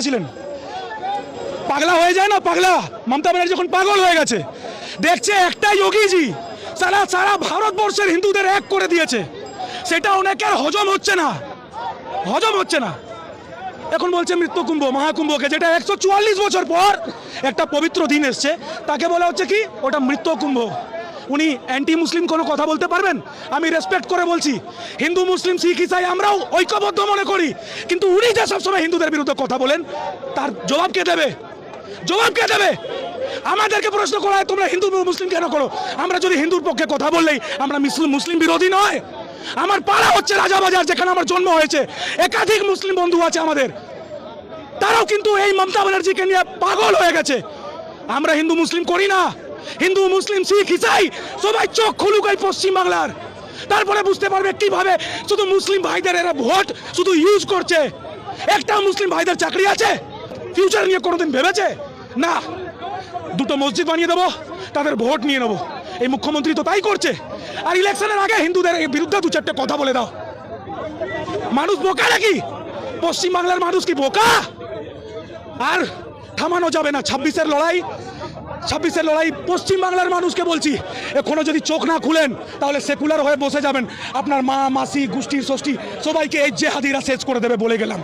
ছিলেন পাগলা হয়ে যায় না, পাগলা মমতা ব্যানার্জি যখন পাগল হয়ে গেছে, দেখছে একটা যোগীজি সারা সারা ভারতবর্ষের হিন্দুদের এক করে দিয়েছে, সেটা অনেকের হজম হচ্ছে না। এখন বলছে মৃত্যুকুম্ভ মহাকুম্ভকে, যেটা 144 বছর পর একটা পবিত্র দিন এসছে, তাকে বলা হচ্ছে কি ওটা মৃত্যুকুম্ভ। উনি অ্যান্টি মুসলিম কোনো কথা বলতে পারবেন? আমি রেসপেক্ট করে বলছি, হিন্দু মুসলিম শিখ ইসাই আমরাও ঐক্যবদ্ধ মনে করি, কিন্তু উনি যে সবসময় হিন্দুদের বিরুদ্ধে কথা বলেন, তার জবাব কে দেবে? আমাদেরকে প্রশ্ন করা হয় তোমরা হিন্দু মুসলিম কেন করো? আমরা যদি হিন্দুর পক্ষে কথা বললেই আমরা মুসলিম বিরোধী নয়? আমার পাড়া হচ্ছে রাজাবাজার, যেখানে আমার জন্ম হয়েছে, একাধিক মুসলিম বন্ধু আছে আমাদের, তারাও কিন্তু এই মমতা ব্যানার্জিকে নিয়ে পাগল হয়ে গেছে। আমরা হিন্দু মুসলিম করি না, হিন্দু মুসলিম শিখ ইসাই সবাই চোখ খুলুক এই পশ্চিম বাংলার, তারপরে বুঝতে পারবে কিভাবে শুধু মুসলিম ভাইদের এরা ভোট শুধু ইউজ করছে। একটা মুসলিম ভাইদের চাকরি আছে? ফিউচার নিয়ে কোনোদিন ভেবেছে? না। দুটো মসজিদ বানিয়ে দেবো, তাদের ভোট নিয়ে নেবো, এই মুখ্যমন্ত্রী তো তাই করছে। আর ইলেকশনের আগে হিন্দুদের বিরুদ্ধে দু চারটে কথা বলে দাও। মানুষ বোকা নাকি? পশ্চিম বাংলার মানুষ কি বোকা? আর থামানো যাবে না 26-এর লড়াই পশ্চিম বাংলার মানুষকে বলছি, এখনো যদি চোখ না খুলেন তাহলে সেকুলার হয়ে বসে যাবেন। আপনার মা মাসি গোষ্ঠীর ষষ্ঠী সবাইকে এই জেহাদিরা শেষ করে দেবে বলে গেলাম।